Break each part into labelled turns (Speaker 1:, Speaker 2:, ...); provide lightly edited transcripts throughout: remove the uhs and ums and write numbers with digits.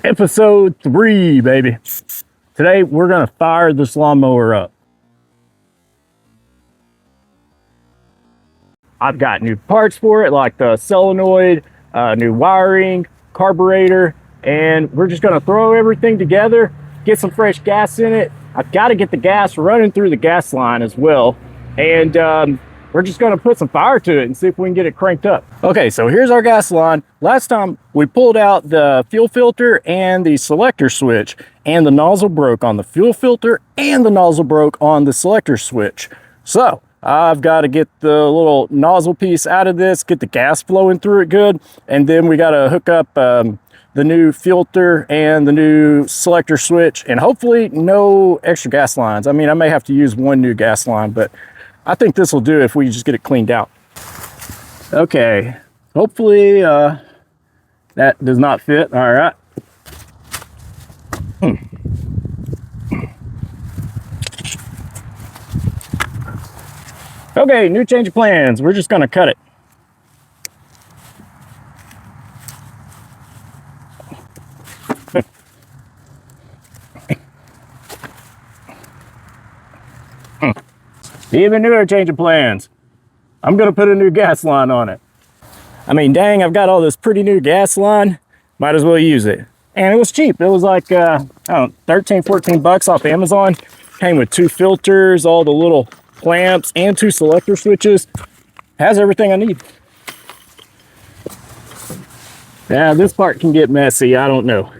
Speaker 1: Episode 3, baby. Today we're gonna fire this lawnmower up. I've got new parts for it, like the solenoid, new wiring, carburetor, and we're just gonna throw everything together, get some fresh gas in it. I've got to get the gas running through the gas line as well, and we're just gonna put some fire to it and see if we can get it cranked up. Okay, so here's our gas line. Last time we pulled out the fuel filter and the selector switch, and the nozzle broke on the fuel filter and the nozzle broke on the selector switch. So I've got to get the little nozzle piece out of this, get the gas flowing through it good, and then we got to hook up the new filter and the new selector switch, and hopefully no extra gas lines. I mean, I may have to use one new gas line, but I think this will do if we just get it cleaned out. Okay, hopefully that does not fit. All right. Okay, new change of plans. We're just gonna cut it. Even newer change of plans. I'm gonna put a new gas line on it. I mean, dang, I've got all this pretty new gas line. Might as well use it. And it was cheap. It was like, I don't know, 13, 14 bucks off Amazon. Came with 2 filters, all the little clamps, and 2 selector switches. Has everything I need. Yeah, this part can get messy, I don't know.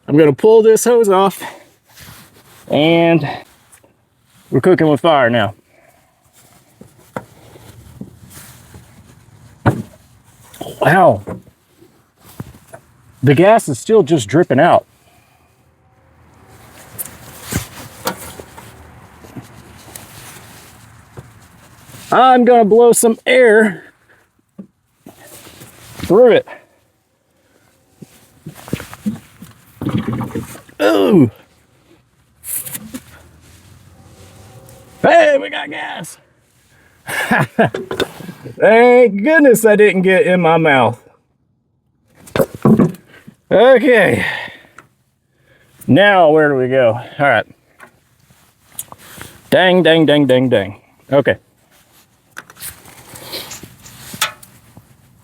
Speaker 1: I'm gonna pull this hose off, and we're cooking with fire now. Wow. The gas is still just dripping out. I'm gonna blow some air through it. Ooh. Hey, we got gas. Thank goodness I didn't get in my mouth. Okay. Now, where do we go? All right. Dang, dang, dang, dang, dang. Okay.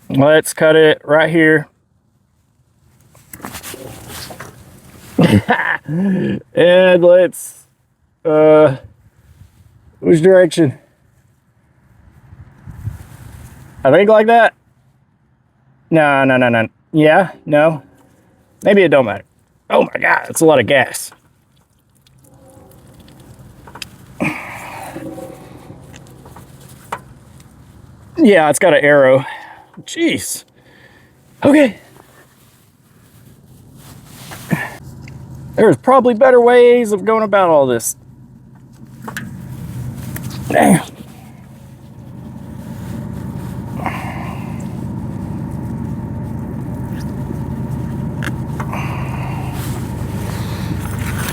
Speaker 1: Let's cut it right here. And let's, which direction? I think like that. No. Yeah, no. Maybe it don't matter. Oh my God, it's a lot of gas. Yeah, it's got an arrow. Jeez. Okay. There's probably better ways of going about all this. Damn.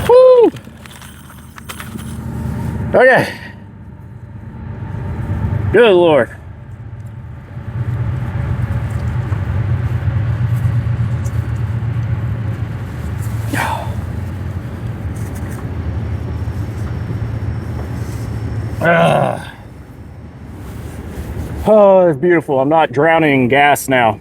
Speaker 1: Woo! Okay. Good Lord. Oh, it's beautiful. I'm not drowning in gas now.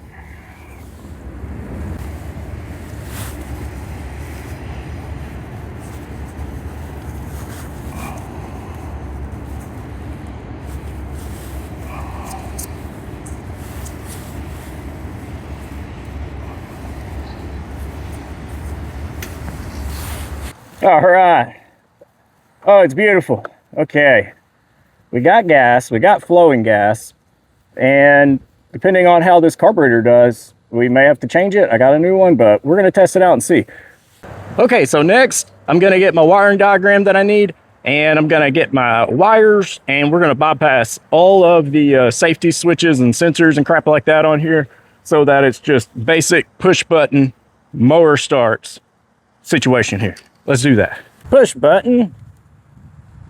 Speaker 1: All right. Oh, it's beautiful. Okay. We got gas, we got flowing gas, and depending on how this carburetor does, we may have to change it. I got a new one, but we're gonna test it out and see. Okay, so next, I'm gonna get my wiring diagram that I need, and I'm gonna get my wires, and we're gonna bypass all of the safety switches and sensors and crap like that on here, so that it's just basic push button, mower starts situation here. Let's do that. Push button,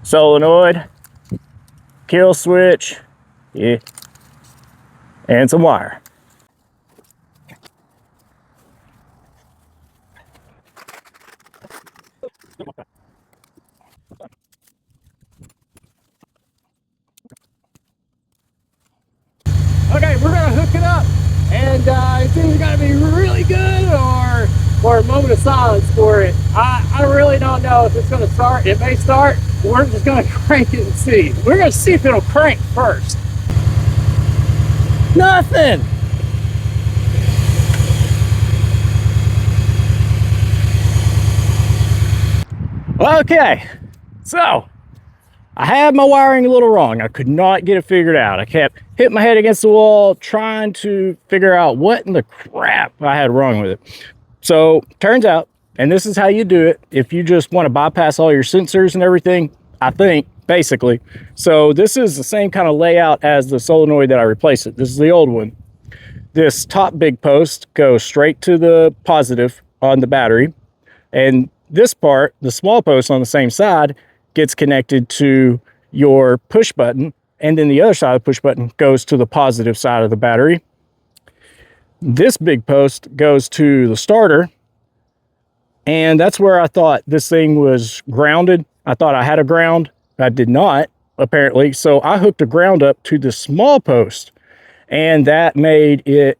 Speaker 1: solenoid, kill switch, yeah, and some wire. and it's either got to be really good or a moment of silence for it. I really don't know if it's going to start. It may start. We're just going to crank it and see. We're going to see if it'll crank first. Nothing. Okay, so I had my wiring a little wrong. I could not get it figured out. I kept hitting my head against the wall trying to figure out what in the crap I had wrong with it. So turns out, and this is how you do it if you just want to bypass all your sensors and everything, I think, basically. So this is the same kind of layout as the solenoid that I replaced it. This is the old one. This top big post goes straight to the positive on the battery, and this part, the small post on the same side, gets connected to your push button, and then the other side of the push button goes to the positive side of the battery. This big post goes to the starter, and that's where I thought this thing was grounded. I thought I had a ground. I did not, apparently. So I hooked a ground up to the small post, and that made it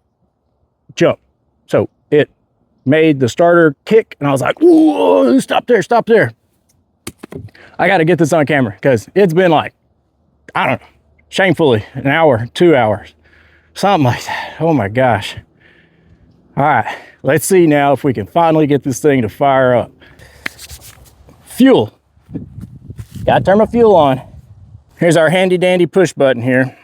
Speaker 1: jump. So it made the starter kick, and I was like, whoa, stop there, stop there. I got to get this on camera because it's been like, I don't know, shamefully an hour, 2 hours, something like that. Oh my gosh. All right, let's see now if we can finally get this thing to fire up. Fuel. Got to turn my fuel on. Here's our handy dandy push button here.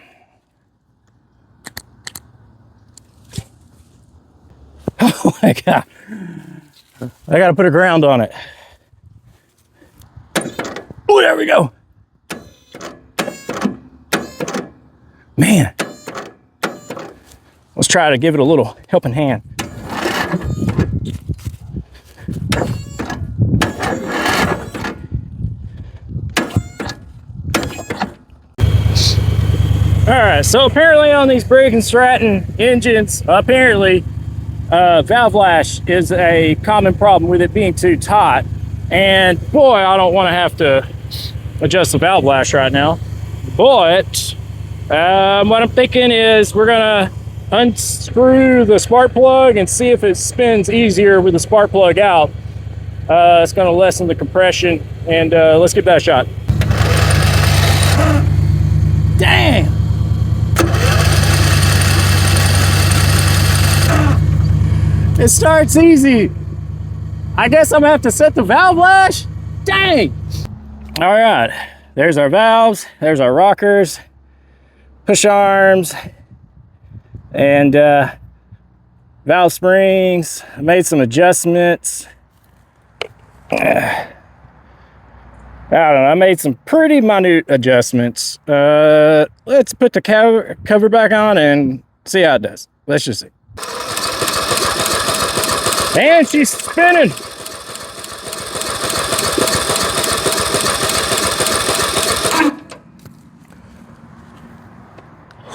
Speaker 1: Oh my God. I got to put a ground on it. Oh, there we go. Man. Let's try to give it a little helping hand. All right, so apparently on these Briggs and Stratton engines, apparently valve lash is a common problem with it being too tight. And boy, I don't want to have to adjust the valve lash right now. But what I'm thinking is we're gonna unscrew the spark plug and see if it spins easier with the spark plug out. It's gonna lessen the compression, and let's give that a shot. Damn! It starts easy. I guess I'm gonna have to set the valve lash. Dang! All right, there's our valves, there's our rockers, push arms, and valve springs. I made some adjustments. I don't know, I made some pretty minute adjustments. Let's put the cover back on and see how it does. Let's just see. And she's spinning.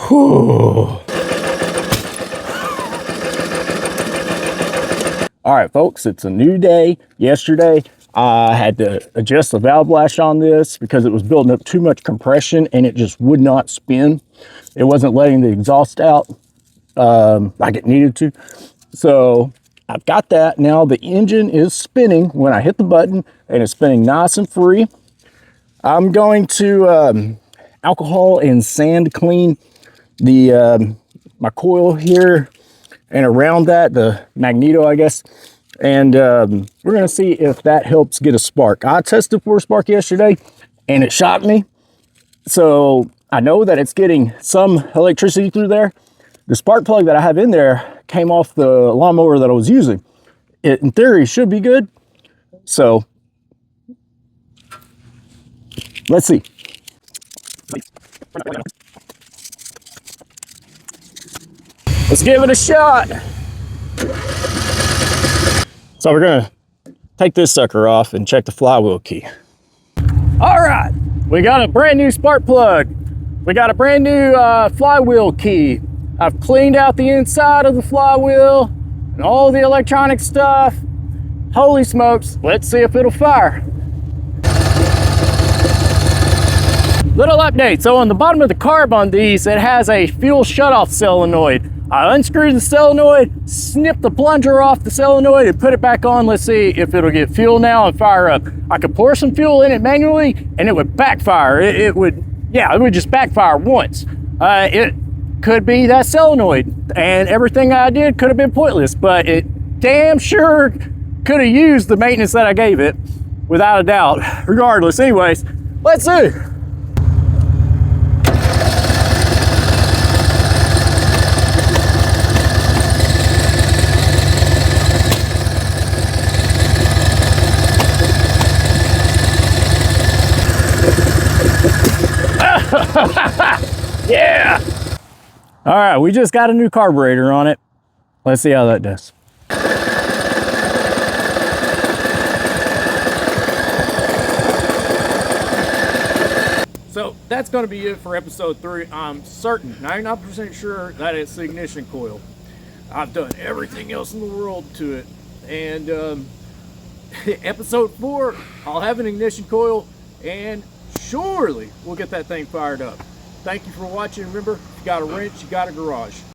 Speaker 1: Whew. All right, folks, it's a new day. Yesterday, I had to adjust the valve lash on this because it was building up too much compression and it just would not spin. It wasn't letting the exhaust out like it needed to. So I've got that. Now the engine is spinning when I hit the button, and it's spinning nice and free. I'm going to alcohol and sand clean the my coil here and around that, the magneto, I guess. And we're gonna see if that helps get a spark. I tested for a spark yesterday and it shocked me. So I know that it's getting some electricity through there. The spark plug that I have in there came off the lawnmower that I was using. It, in theory, should be good. So let's see. Let's give it a shot. So we're gonna take this sucker off and check the flywheel key. All right, we got a brand new spark plug. We got a brand new flywheel key. I've cleaned out the inside of the flywheel and all the electronic stuff. Holy smokes, let's see if it'll fire. Little update, so on the bottom of the carb on these, it has a fuel shutoff solenoid. I unscrewed the solenoid, snipped the plunger off the solenoid, and put it back on. Let's see if it'll get fuel now and fire up. I could pour some fuel in it manually, and it would backfire. It would just backfire once. It could be that solenoid, and everything I did could have been pointless, but it damn sure could have used the maintenance that I gave it, without a doubt. Regardless, anyways, let's see. Yeah. All right, we just got a new carburetor on it. Let's see how that does. So that's going to be it for episode 3. I'm certain, 99% sure, that it's the ignition coil. I've done everything else in the world to it. And episode 4, I'll have an ignition coil, and surely we'll get that thing fired up. Thank you for watching. Remember, if you got a wrench, you got a garage.